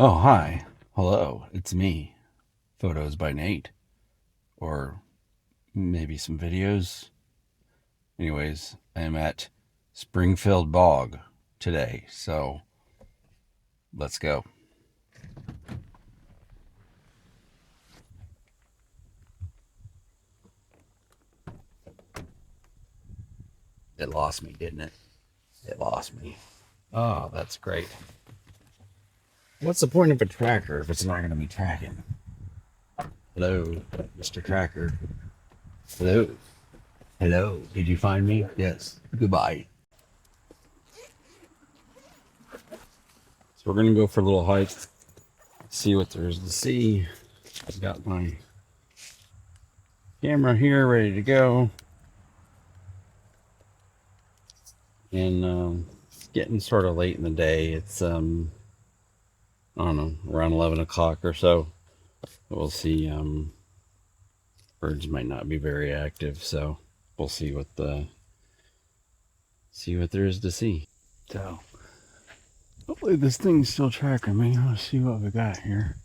Oh, hi. Hello. It's me. Photos by Nate. Or maybe some videos. Anyways, I am at Springfield Bog today. So let's go. It lost me, didn't it? It lost me. Oh, that's great. What's the point of a tracker if it's not going to be tracking? Hello, Mr. Tracker. Hello. Hello. Did you find me? Yes. Goodbye. So we're going to go for a little hike, see what there is to see. I've got my camera here ready to go. And getting sort of late in the day. It's I don't know, around 11 o'clock or so. We'll see. Birds might not be very active, so we'll see what there is to see. So hopefully this thing's still tracking me. Let's see what we got here.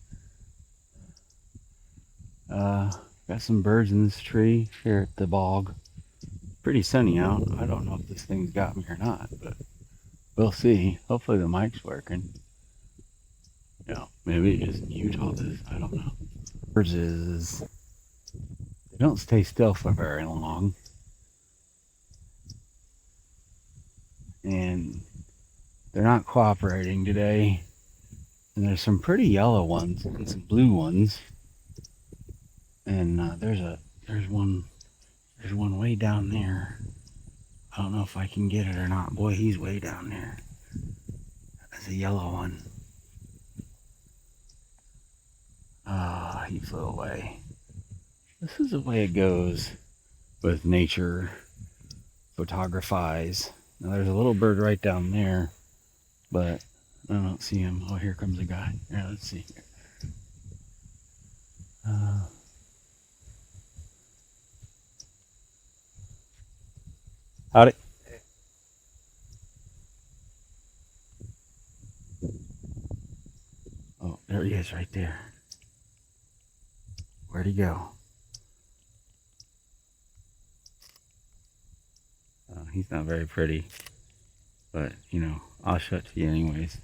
Got some birds in this tree here at the bog. Pretty sunny out. I don't know if this thing's got me or not, but we'll see. Hopefully the mic's working. Yeah, maybe it is Utah this. I don't know. Birds is they don't stay still for very long. And they're not cooperating today. And there's some pretty yellow ones and some blue ones. And there's one way down there. I don't know if I can get it or not. Boy, he's way down there. That's a yellow one. Ah, he flew away. This is the way it goes with nature photographies. Now there's a little bird right down there, but I don't see him. Oh, here comes a guy. Here, let's see. Howdy. Oh, there he is right there. Where'd he go? He's not very pretty, but you know, I'll show it to you anyways.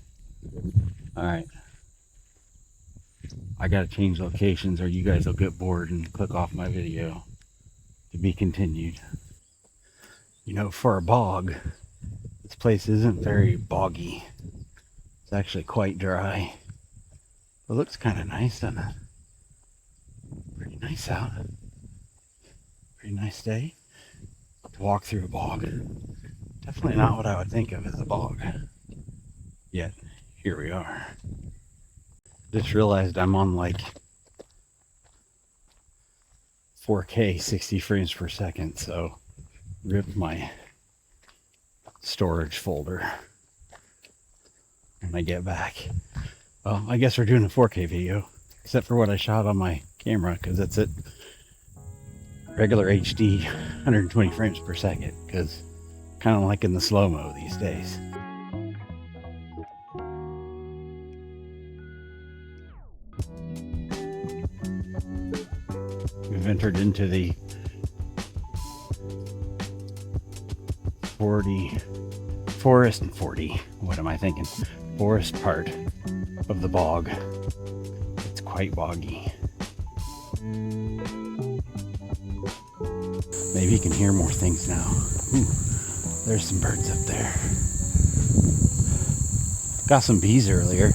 All right. I gotta change locations or you guys will get bored and click off my video. To be continued. You know, for a bog, this place isn't very boggy. It's actually quite dry. It looks kind of nice, doesn't it? Pretty nice out. Pretty nice day to walk through a bog. Definitely not what I would think of as a bog. Yet, here we are. Just realized I'm on like 4K 60 frames per second, so rip my storage folder when I get back. Well, I guess we're doing a 4K video, except for what I shot on my camera, because it's at regular HD 120 frames per second, because kind of like in the slow-mo these days. We've entered into the 40 forest and 40. What am I thinking? Forest part of the bog. It's quite boggy. Maybe you can hear more things now. Ooh, there's some birds up there. Got some bees earlier.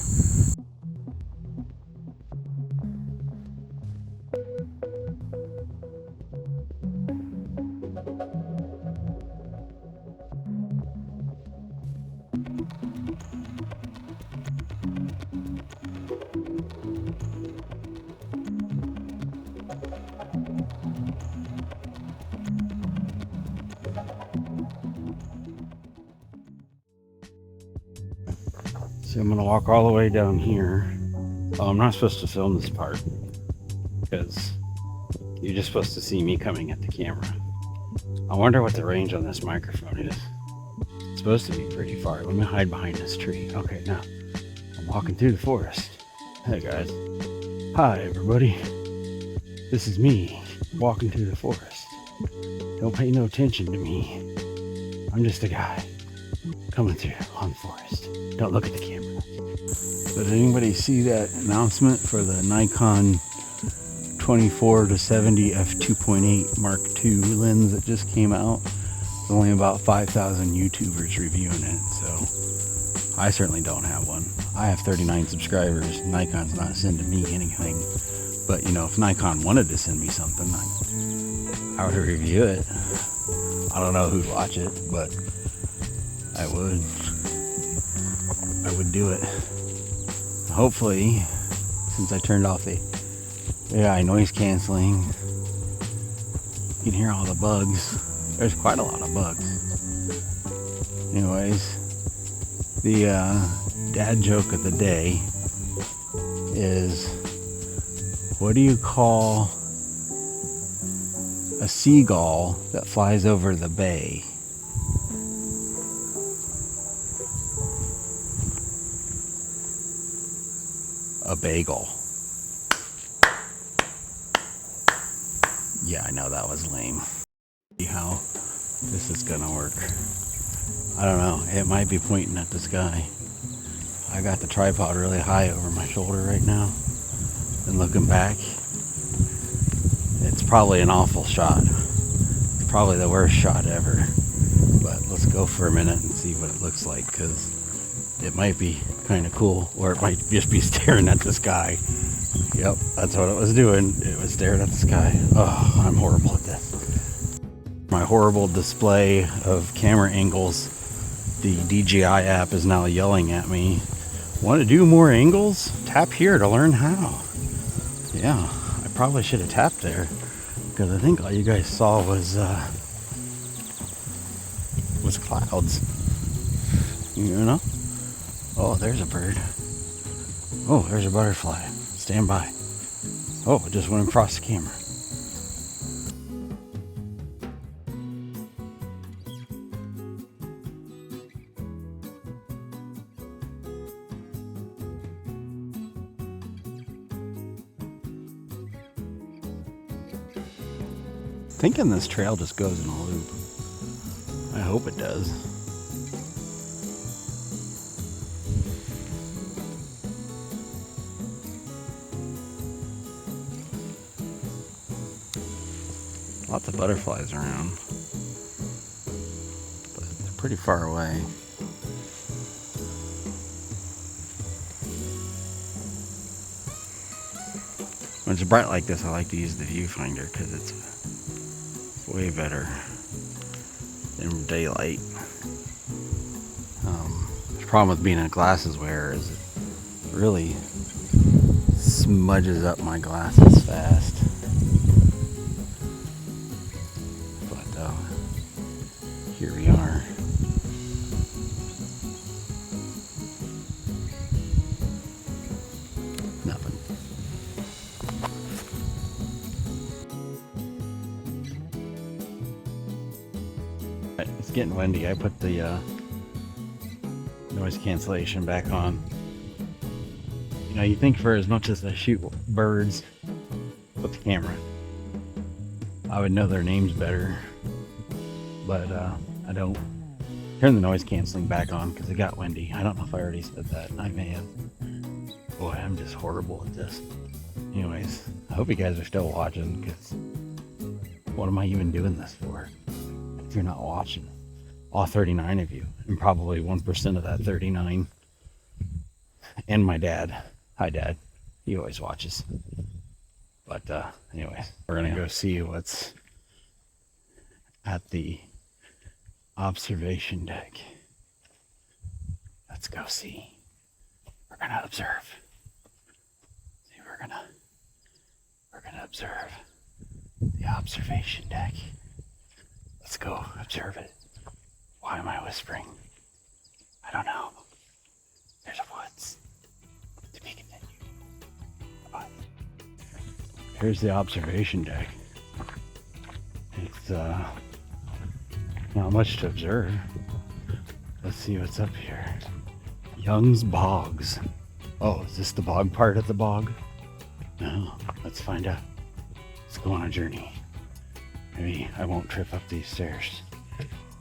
So I'm gonna walk all the way down here. Oh, I'm not supposed to film this part because you're just supposed to see me coming at the camera. I wonder what the range on this microphone is. It's supposed to be pretty far. Let me hide behind this tree. Okay, now I'm walking through the forest. Hey guys. Hi everybody. This is me walking through the forest. Don't pay no attention to me. I'm just a guy coming through on the forest. Don't look at the camera. So did anybody see that announcement for the Nikon 24 to 70 f2.8 Mark II lens that just came out? There's only about 5,000 YouTubers reviewing it, so I certainly don't have one. I have 39 subscribers. Nikon's not sending me anything. But, you know, if Nikon wanted to send me something, I would review it. I don't know who'd watch it, but I would. I would do it. Hopefully, since I turned off the AI noise canceling, you can hear all the bugs. There's quite a lot of bugs. Anyways, the dad joke of the day is, what do you call a seagull that flies over the bay? A bagel. Yeah, I know that was lame. See how this is gonna work. I don't know. It might be pointing at the sky. I got the tripod really high over my shoulder right now. And looking back, it's probably an awful shot. It's probably the worst shot ever. But let's go for a minute and see what it looks like, because it might be kind of cool, or it might just be staring at the sky. Yep, that's what it was doing. It was staring at the sky. Oh, I'm horrible at this. My horrible display of camera angles, the DJI app is now yelling at me. Want to do more angles? Tap here to learn how. Yeah, I probably should have tapped there, because I think all you guys saw was clouds. You know? Oh, there's a bird. Oh, there's a butterfly. Stand by. Oh, it just went across the camera. Thinking this trail just goes in a loop. I hope it does. Lots of butterflies around, but they're pretty far away. When it's bright like this, I like to use the viewfinder because it's way better than daylight. The problem with being a glasses wearer is it really smudges up my glasses fast. But here we are. Nothing. It's getting windy. I put the noise cancellation back on. You know, you think for as much as I shoot birds with the camera, I would know their names better, but I don't. Turn the noise canceling back on because it got windy. I don't know if I already said that. I may have. Boy, I'm just horrible at this. Anyways, I hope you guys are still watching, because what am I even doing this for if you're not watching? All 39 of you, and probably 1% of that 39, and my dad. Hi, Dad. He always watches. But anyway, we're gonna go see what's at the observation deck. Let's go see. We're gonna observe. See, we're gonna observe the observation deck. Let's go observe it. Why am I whispering? I don't know. There's a woods. To be continued. Bye. Here's the observation deck. It's not much to observe. Let's see what's up here. Young's Bogs. Oh, is this the bog part of the bog? No, let's find out. Let's go on a journey. Maybe I won't trip up these stairs.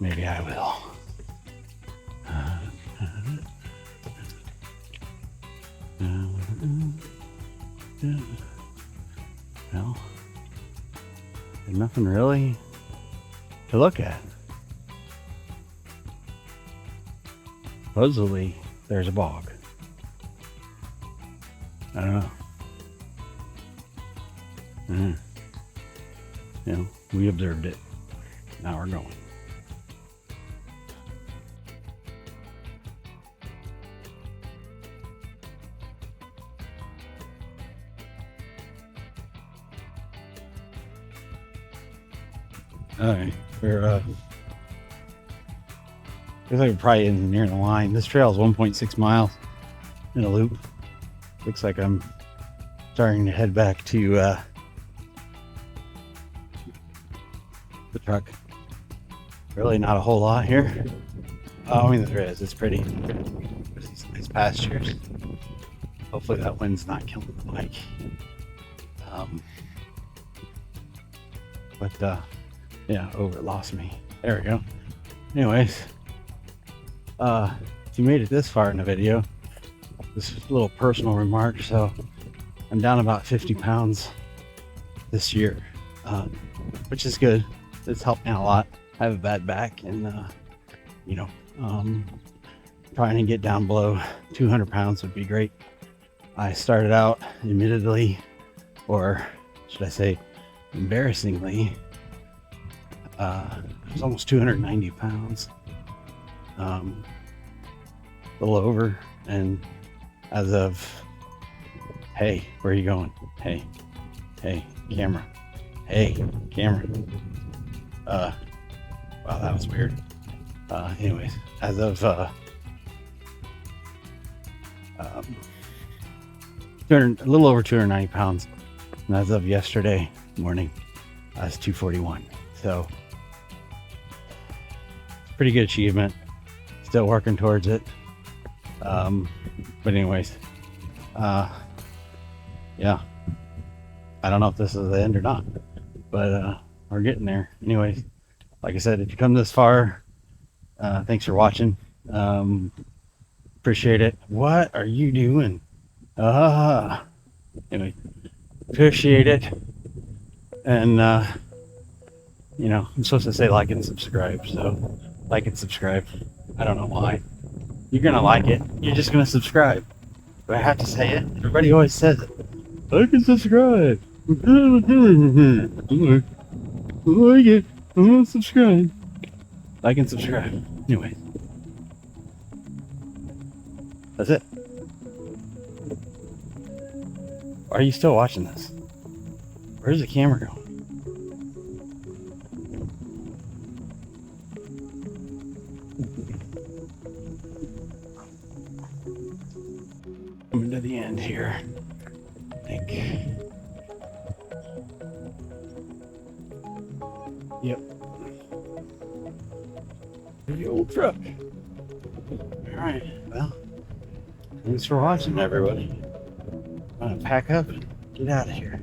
Maybe I will. Well, there's nothing really to look at. Supposedly, there's a bog. I don't know. You know, we observed it. Now we're going. Alright, we're looks like we're probably in near the line. This trail is 1.6 miles in a loop. Looks like I'm starting to head back to the truck. Really not a whole lot here. Oh, I mean there is. It's pretty. There's these nice pastures. Hopefully that wind's not killing the bike. But yeah, it lost me. There we go. Anyways, if you made it this far in the video, this is a little personal remark. So I'm down about 50 pounds this year, which is good. It's helped me a lot. I have a bad back, and you know, trying to get down below 200 pounds would be great. I started out, admittedly, or should I say embarrassingly, I was almost 290 pounds, a little over. And as of, hey, where are you going? Hey, camera. Hey, camera. Wow, that was weird. Anyways, as of 200, a little over 290 pounds, and as of yesterday morning, I was 241. So, pretty good achievement. Still working towards it. But anyways, yeah, I don't know if this is the end or not, but we're getting there. Anyways, like I said, if you come this far, thanks for watching. Appreciate it. What are you doing? Anyway, appreciate it. And you know, I'm supposed to say like and subscribe, so like and subscribe. I don't know why. You're gonna like it. You're just gonna subscribe. Do I have to say it? Everybody always says it. Like and subscribe. I like it. I'm gonna subscribe. Like and subscribe. Anyway, that's it. Why are you still watching this? Where's the camera going? Coming to the end here, I think. Yep. The old truck. Alright, well, thanks for watching, everybody. I'm gonna pack up and get out of here.